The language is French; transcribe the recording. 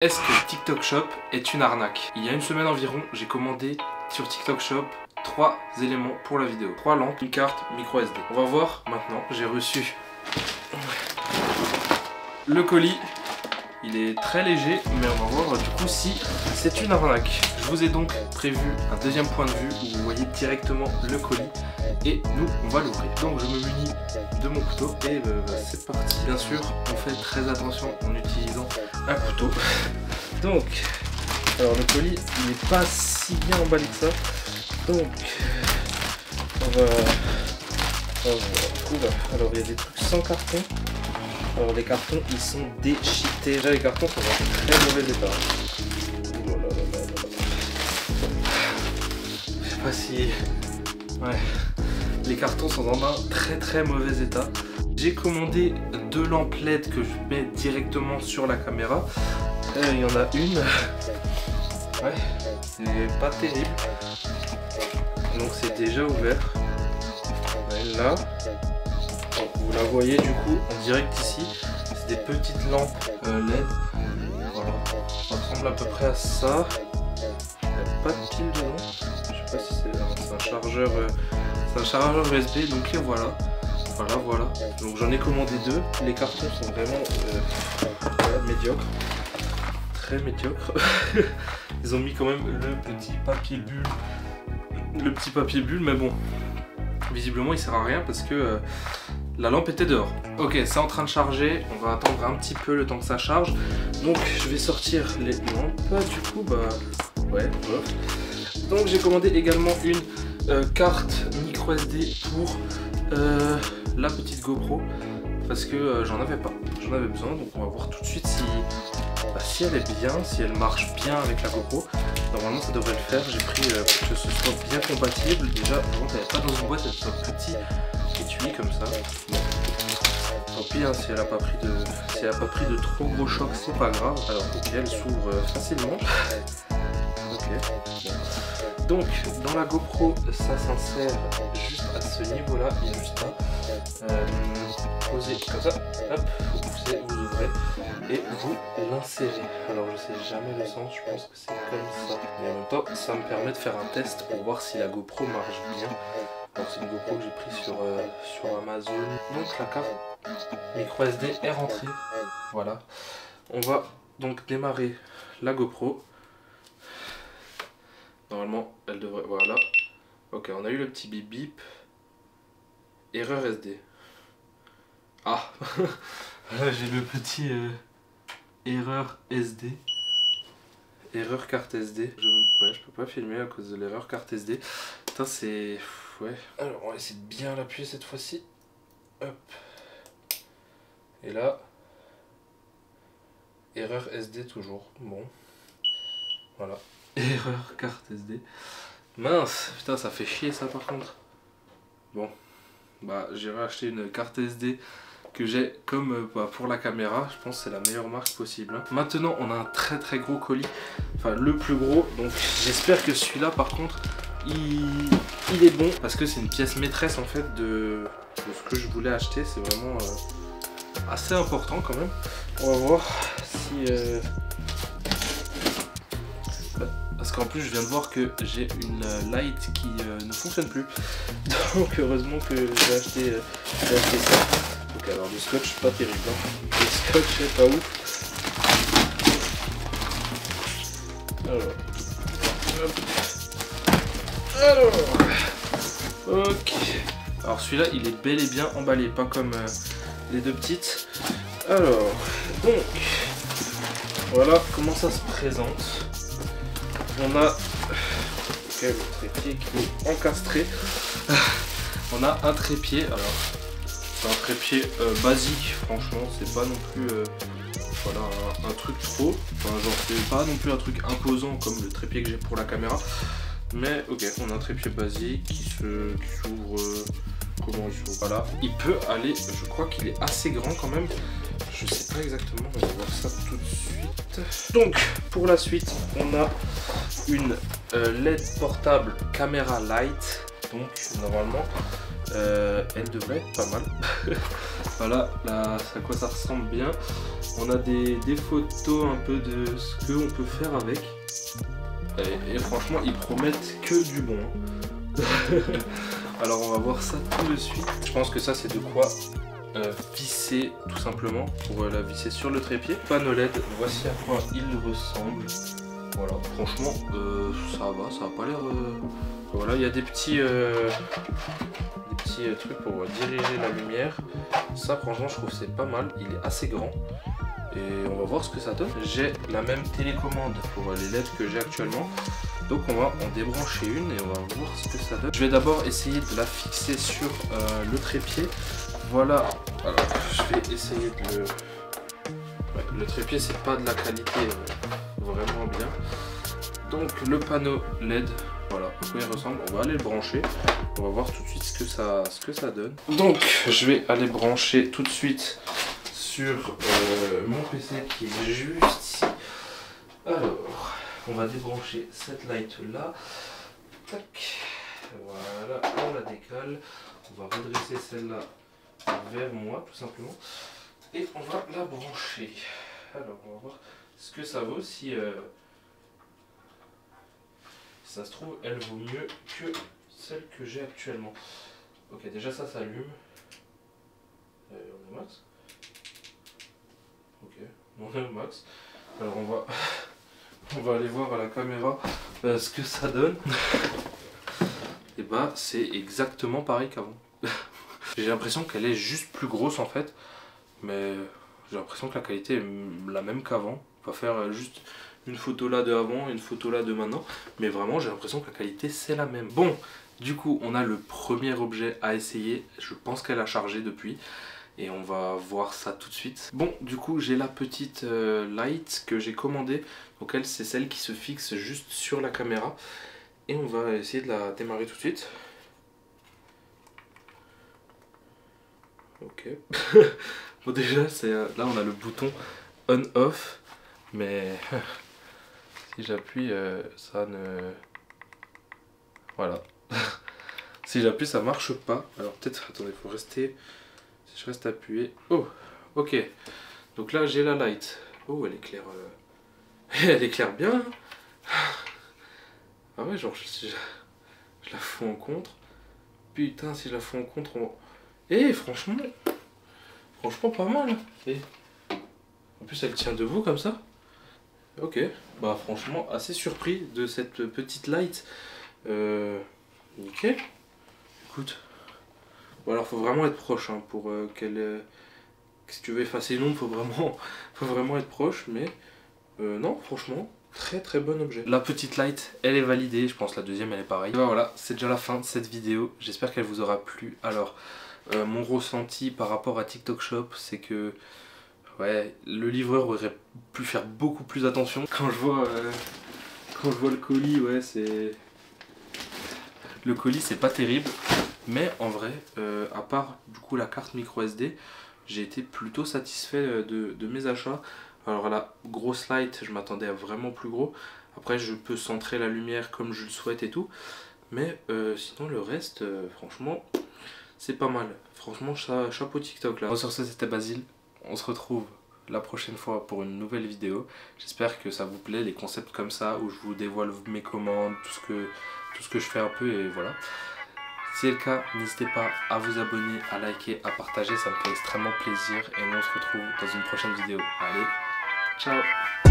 Est-ce que TikTok Shop est une arnaque? Il y a une semaine environ, j'ai commandé sur TikTok Shop 3 éléments pour la vidéo. 3 lampes, une carte, micro SD. On va voir maintenant. J'ai reçu le colis. Il est très léger, mais on va voir du coup si c'est une arnaque. Je vous ai donc prévu un deuxième point de vue où vous voyez directement le colis et nous on va l'ouvrir. Donc je me munis de mon couteau et c'est parti. Bien sûr, on fait très attention en utilisant un couteau. Donc, alors le colis il n'est pas si bien emballé que ça. Donc, on va alors il y a des trucs sans carton. Alors les cartons ils sont déchiquetés. Déjà les cartons sont dans très mauvais état. Je sais pas si... Ouais. Les cartons sont dans un très mauvais état. J'ai commandé 2 lampes LED que je mets directement sur la caméra. Il y en a une. Ouais, c'est pas terrible. Donc c'est déjà ouvert. Ouais, là. Donc, vous la voyez du coup en direct ici. C'est des petites lampes LED. Voilà. Ça ressemble à peu près à ça. Il n'y a pas de pile dedans. Je sais pas si c'est un chargeur. C'est un chargeur USB. Donc les voilà. Voilà. Donc j'en ai commandé 2. Les cartons sont vraiment médiocres. Très médiocres. Ils ont mis quand même le petit papier bulle. Le petit papier bulle, mais bon. Visiblement il sert à rien parce que la lampe était dehors. Ok, c'est en train de charger. On va attendre un petit peu le temps que ça charge. Donc je vais sortir les lampes. Du coup, ouais, voilà. Donc j'ai commandé également une carte micro SD pour la petite GoPro. Parce que j'en avais pas. J'en avais besoin. Donc on va voir tout de suite si elle est bien, si elle marche bien avec la GoPro. Normalement ça devrait le faire. J'ai pris pour que ce soit bien compatible. Déjà, elle n'est pas dans une boîte, elle est dans un petit étui comme ça. Bon. Tant pis, hein, si elle n'a pas pris de trop gros chocs, c'est pas grave. Alors ok, elle s'ouvre facilement. Ok. Bon. Donc dans la GoPro, ça s'insère juste à ce niveau-là. Il y a juste à poser comme ça. Hop, vous poussez, vous ouvrez et vous l'insérez. Alors je sais jamais le sens, je pense que c'est comme ça. Et en même temps, ça me permet de faire un test pour voir si la GoPro marche bien. Alors c'est une GoPro que j'ai prise sur Amazon. Donc la carte micro SD est rentrée. Voilà. On va donc démarrer la GoPro. Normalement, elle devrait... Voilà. Ok, on a eu le petit bip bip. Erreur SD. Ah. Là j'ai le petit erreur SD. Erreur carte SD. Ouais, je peux pas filmer à cause de l'erreur carte SD. Putain, c'est... Ouais. Alors, on va essayer de bien l'appuyer cette fois-ci. Hop. Et là... Erreur SD toujours. Bon. Voilà. Erreur carte SD. Mince. Putain, ça fait chier ça par contre. Bon. Bah, j'irai acheter une carte SD que j'ai comme pour la caméra. Je pense que c'est la meilleure marque possible. Hein. Maintenant, on a un très gros colis. Enfin, le plus gros. Donc, j'espère que celui-là, par contre, il est bon. Parce que c'est une pièce maîtresse, en fait, de ce que je voulais acheter. C'est vraiment assez important, quand même. On va voir si... Parce qu'en plus je viens de voir que j'ai une light qui ne fonctionne plus. Donc heureusement que j'ai acheté ça. Donc alors le scotch pas terrible. Hein. Le scotch est pas ouf. Alors. Ok. Alors celui-là il est bel et bien emballé, pas comme les 2 petites. Alors, donc voilà comment ça se présente. On a le trépied qui est encastré. On a un trépied. Alors, c'est un trépied basique. Franchement, c'est pas non plus voilà, un truc trop. Enfin, genre, c'est pas non plus un truc imposant comme le trépied que j'ai pour la caméra. Mais ok, on a un trépied basique qui s'ouvre. Comment il s'ouvre? Voilà. Il peut aller. Je crois qu'il est assez grand quand même. Je sais pas exactement. On va voir ça tout de suite. Donc, pour la suite, on a une LED portable caméra light. Donc normalement elle devrait être pas mal. Voilà à quoi ça ressemble bien. On a des photos un peu de ce qu'on peut faire avec. Et franchement, ils promettent que du bon. Alors on va voir ça tout de suite. Je pense que ça c'est de quoi visser tout simplement pour la visser sur le trépied. Panneau LED, voici à quoi il ressemble. Voilà, franchement ça a pas l'air... Voilà, il y a des petits trucs pour diriger la lumière. Ça franchement je trouve c'est pas mal, il est assez grand. Et on va voir ce que ça donne. J'ai la même télécommande pour les LED que j'ai actuellement. Donc on va en débrancher une et on va voir ce que ça donne. Je vais d'abord essayer de la fixer sur le trépied. Voilà, alors je vais essayer de le... Ouais, le trépied c'est pas de la qualité vraiment bien. Donc le panneau LED, voilà à quoi il ressemble. On va aller le brancher. On va voir tout de suite ce que ça donne. Donc je vais aller brancher tout de suite sur mon PC qui est juste ici. Alors, on va débrancher cette light là. Tac. Voilà, on la décale. On va redresser celle-là vers moi tout simplement. Et on va la brancher. Alors, on va voir ce que ça vaut. Si ça se trouve, elle vaut mieux que celle que j'ai actuellement. Ok, déjà ça s'allume. On est max. Ok, on est au max. Alors on va aller voir à la caméra ce que ça donne. Et bah c'est exactement pareil qu'avant. J'ai l'impression qu'elle est juste plus grosse en fait. Mais j'ai l'impression que la qualité est la même qu'avant. On va faire juste une photo là de avant et une photo là de maintenant. Mais vraiment j'ai l'impression que la qualité c'est la même. Bon, du coup on a le premier objet à essayer. Je pense qu'elle a chargé depuis. Et on va voir ça tout de suite. Bon, du coup, j'ai la petite light que j'ai commandée. Donc elle, c'est celle qui se fixe juste sur la caméra. Et on va essayer de la démarrer tout de suite. Ok. Bon, déjà, là, on a le bouton on-off. Mais si j'appuie, ça ne... Voilà. Si j'appuie, ça marche pas. Alors peut-être, attendez, il faut rester... Si je reste appuyé. Oh, ok. Donc là j'ai la light. Oh, elle éclaire. Elle éclaire bien. Ah ouais, genre je la fous en contre. Putain, si je la fous en contre. Eh, franchement pas mal. Et en plus elle tient debout comme ça. Ok. Bah franchement assez surpris de cette petite light. Nickel. Écoute. Bon, alors faut vraiment être proche hein, pour qu'elle... si tu veux effacer une ombre, faut vraiment être proche, mais non, franchement, très bon objet. La petite light, elle est validée, je pense la deuxième elle est pareille. Ben voilà, c'est déjà la fin de cette vidéo, j'espère qu'elle vous aura plu. Alors, mon ressenti par rapport à TikTok Shop, c'est que ouais, le livreur aurait pu faire beaucoup plus attention. Quand je vois le colis, ouais, c'est... Le colis, c'est pas terrible. Mais en vrai, à part du coup la carte micro SD, j'ai été plutôt satisfait de mes achats. Alors la grosse light, je m'attendais à vraiment plus gros. Après je peux centrer la lumière comme je le souhaite et tout. Mais sinon le reste, franchement, c'est pas mal. Franchement, chapeau TikTok là. Bon, sur ce, c'était Basile. On se retrouve la prochaine fois pour une nouvelle vidéo. J'espère que ça vous plaît, les concepts comme ça, où je vous dévoile mes commandes, tout ce que je fais un peu et voilà. Si c'est le cas, n'hésitez pas à vous abonner, à liker, à partager, ça me fait extrêmement plaisir et nous on se retrouve dans une prochaine vidéo. Allez, ciao!